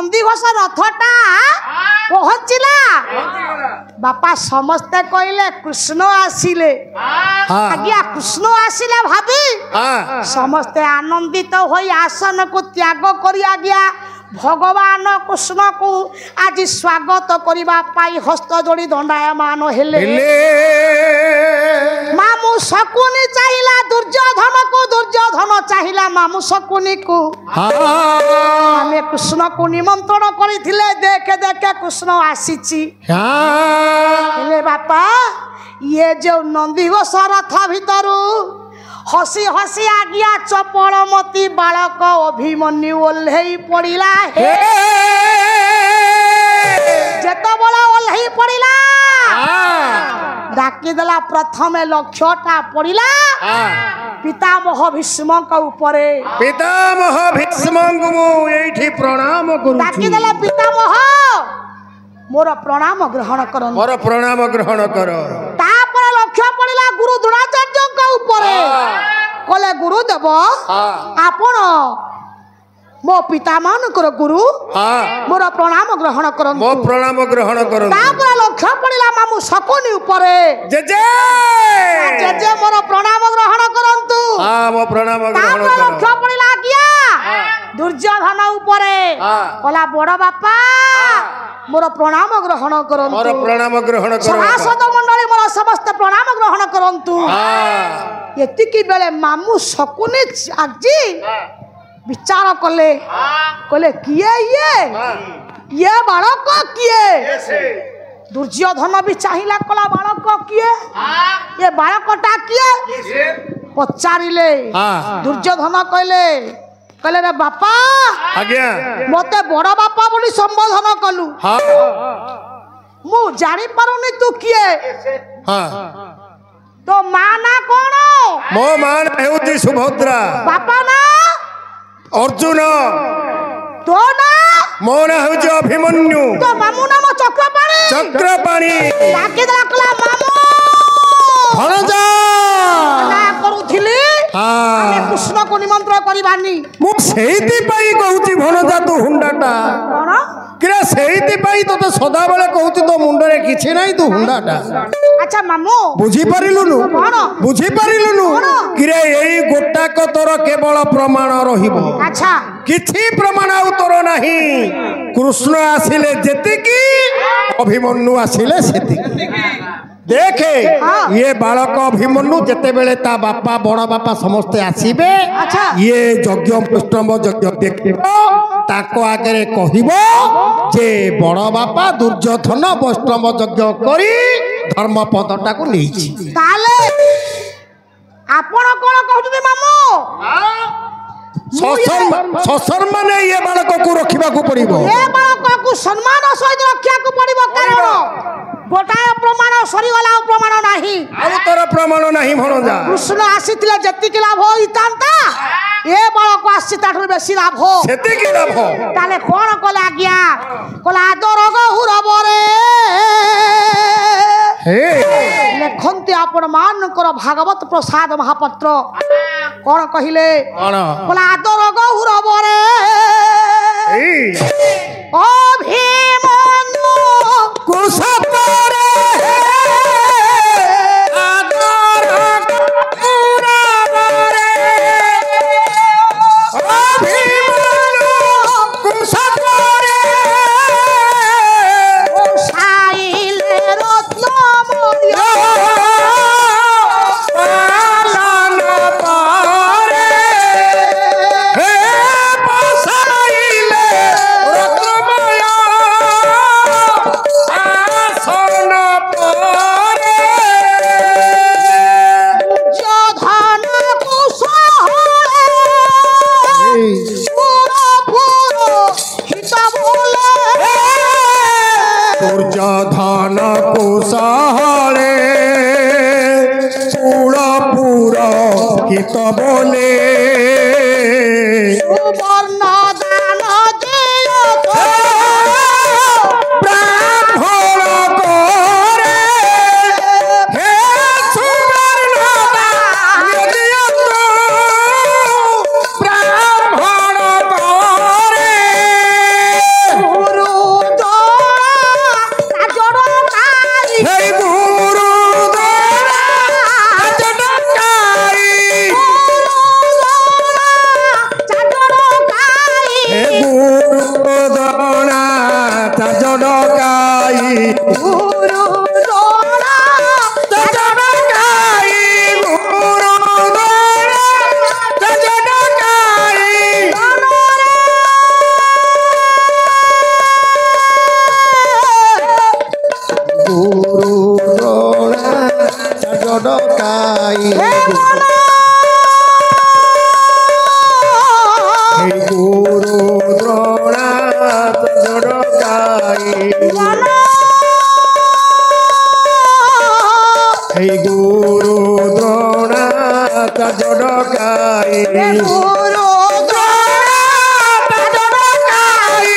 नंदीघोष रथटा पहुंचला बापा समस्ते कहले कृष्ण आसिले आज्ञा कृष्ण आसिले भाभी समस्ते आनंदित होई आसन को त्याग करी आज्ञा भगवान कृष्ण को आज स्वागत करबा पाई हस्त जोड़ी दंडायमान हेले मामू शकुनी चाहिला दुर्योधन को दुर्योधन चाहिला मामू शकुनी को हमें कृष्ण को निमंत्रण करिथिले देखे देखे कृष्ण आसीची हेले बापा ये जो नंदीघोष रथ भितरु हसी हसी आज्ञा चपलमती बालक अभिमन्यु ओल्हेई पड़िला जेतबेला ओल्हेई पड़िला डाकी देला प्रथम लक्ष्यटा पड़िला पितामह भीष्म का ऊपरे पितामह भीष्म को एठी प्रणाम करू डाकी देला पितामह मोर प्रणाम ग्रहण कर मोर प्रणाम ग्रहण कर तापर लक्ष्य पड़िला गुरु द्रोणाचार्य का ऊपरे कले गुरुदेव आपण मो पिता मानकर गुरु मोर प्रणाम ग्रहण करन मो प्रणाम ग्रहण करन तापर लक्ष्य पड़िला मामू शकुनी ऊपरे जेजे जेजे मोर प्रणाम ग्रहण करंतु मो प्रणाम ग्रहण तापर लक्ष्य पड़िला आज्ञा दुर्योधन ऊपरे कला बड़ बापा मोर प्रणाम ग्रहण करंतु मोर प्रणाम ग्रहण कर सभासद मंडली मोर समस्त प्रणाम ग्रहण करंतु एतिकी बेले मामू शकुनी आजी विचार कले कले किए ये बालक किए दुर्योधन भी चाहिला कला बालक किए ये बालकटा किए पचारिले दुर्योधन कहले कहले रे बापा आज्ञा मते बड़ बापा बोली संबोधन कलु मु जानी पारुनी तू किए तो मां ना कोन मो मान हेउती सुभद्रा बापा ना अर्जुन तो ना मो ना हेउती अभिमन्यु तो मामू नाम चक्रपाणी ताके दाखला मामू भणजा ना करूथिली आमे कृष्ण को निमंत्रण करिबानी मु सेहिति पाई कहूची भणजा तू हुंडाटा कोन किरा सेहिति पाई तो सदा बेले कहूची तो मुंडरे किछि नाही तू हुंडाटा अच्छा मामू बुझी परिलुनु बुझी परिलुनु किरे एई गोटाक तोर केवल प्रमाण रहिबो अच्छा किछि प्रमाण आउ तोर नाही कृष्ण आसिले जेतिकी अभिमन्यु आसिले सेतिकी देखे ये बालक अभिमन्यु जेते बेले ता बापा बड़ बापा समस्ते आसीबे ये यज्ञ पुष्टम यज्ञ देखिबो ताको आगे कहिबो जे बड़ बापा दुर्योधन वैष्णव यज्ञ करी धर्म पदटा को लेछि ताले आपण कोन कहउछे मामू ससर माने ये बालक को रखिबा को पड़िबो ये बालक को सम्मान सहित रखिया को पड़िबो कारण गोटाय प्रमाण सरी वाला प्रमाण नाही आउ तोर प्रमाण नाही भणजा कृष्ण आसीतिले जतिक लाभ होइतांता ए बालक आसी ताठु बेसी लाभ सेतिक लाभ ताले कोन कला आज्ञा कला आदर गहुरबरे हे लेखन्ते आपण मानकर भागवत प्रसाद महापात्र कोन कहिले कोन कला आदर गहुरबरे अभिमन्यु कुशतरे आदर गहुरबरे अभिमन्यु कुशतरे साइले रत्नमय पालन पारे हे बसाइले रत्नमय आसन पारे दुर्योधन कुशले पुरो हित बोले दुर्योधन कुशले कुलपुर हित बोले सुवर्ण दान दियो ब्राह्मण करे हे सुवर्ण दान दियो ब्राह्मण करे ଗୁରୁ ଦ୍ରୋଣାଚାର୍ଯ୍ୟ ଡକାଇ ଗୁରୁ ଚାର୍ଯ୍ୟ ଡକାଇ ଗୁରୁ ଦ୍ରୋଣାଚାର୍ଯ୍ୟ ଡକାଇ ଗୁରୁ ଦ୍ରୋଣାଚାର୍ଯ୍ୟ ଡକାଇ ଗୁରୁ ଦ୍ରୋଣାଚାର୍ଯ୍ୟ ଡକାଇ ଗୁରୁ ଦ୍ରୋଣାଚାର୍ଯ୍ୟ ଡକାଇ ଗୁରୁ ଦ୍ରୋଣାଚାର୍ଯ୍ୟ ଡକାଇ ଗୁରୁ ଦ୍ରୋଣାଚାର୍ଯ୍ୟ ଡକାଇ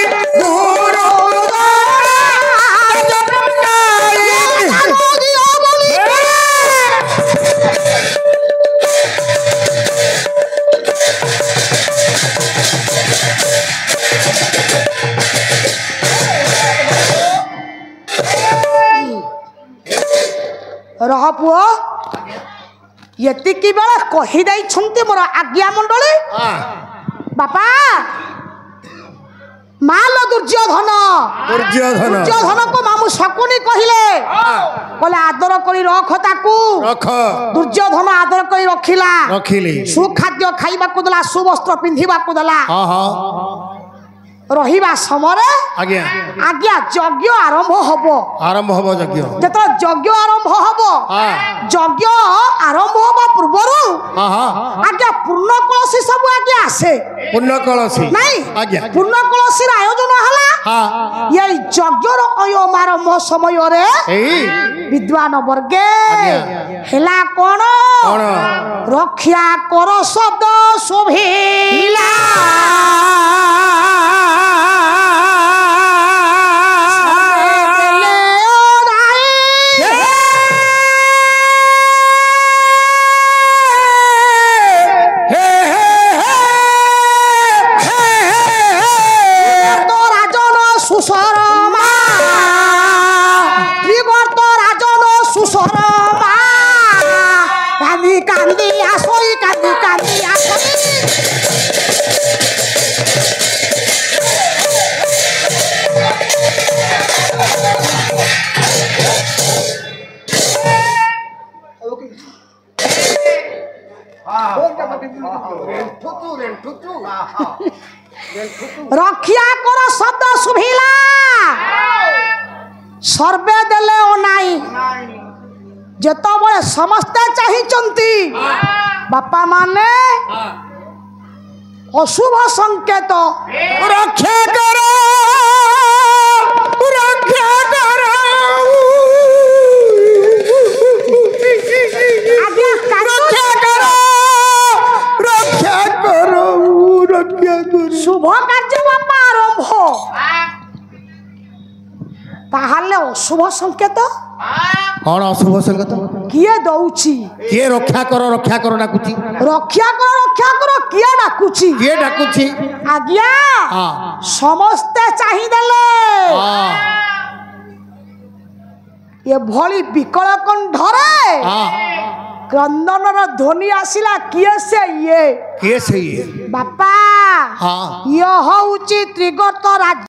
ରହ ପୁଅ ଏତିକି ବେଳେ କହି ଦେଇଛନ୍ତି ମୋର ଆଜ୍ଞା ମଣ୍ଡଳୀ ବାପା ମାଲ ଦୁର୍ଯ୍ୟୋଧନ ଦୁର୍ଯ୍ୟୋଧନକୁ ମାମୁ ଶକୁନି କହିଲେ କହିଲେ ଆଦର କରି ରଖ ତାକୁ ରଖ ଦୁର୍ଯ୍ୟୋଧନ ଆଦର କରି ରଖିଲା ରଖିଲି ସୁଖାଦ୍ୟ ଖାଇବାକୁ ଦେଲା ସୁବସ୍ତ୍ର ପିନ୍ଧିବାକୁ ଦେଲା ହଁ ହଁ ରହିବା ସମୟରେ ଆଜ୍ଞା ଆଜ୍ଞା ଯଜ୍ଞ ଆରମ୍ଭ ହବ ଯଜ୍ଞ ଯେତେବେଳେ ଯଜ୍ଞ ଆରମ୍ଭ ହବ ଯଜ୍ଞ ଆରମ୍ଭ ହବା ପୂର୍ବରୁ ଆଜ୍ଞା ପୂର୍ଣ୍ଣ କଳସୀ ସବୁ ଆଜ୍ଞା ଆସେ ପୂର୍ଣ୍ଣ କଳସୀ ନାଇଁ ଆଜ୍ଞା ପୂର୍ଣ୍ଣ କଳସୀର ଆୟୋଜନ ହେଲା ଏଇ ଯଜ୍ଞର ଆରମ୍ଭ ସମୟରେ ବିଦ୍ୱାନ ବର୍ଗେ ହେଲା କଣ ରକ୍ଷା କର ଶବ୍ଦ ଶୋଭିଲା रक्षा कर शब्द शुभिला सर्वे देले ओ नाई जेतबळे समस्ते चाहिचंती बापा माने अशुभ संकेत रक्षा करो शुभ कार्य बापा आरंभ ताहाले अशुभ संकेत कौन अशुभ संकेत किए दउची किए रक्षा करो डाकुची रक्षा करो किए डाकुची आज्ञा समस्ते चाहि देले ये भली विकल कंठरे क्रंदनर ध्वनि आसिला किए से ये बापा ये हउची त्रिगर्त राज्य।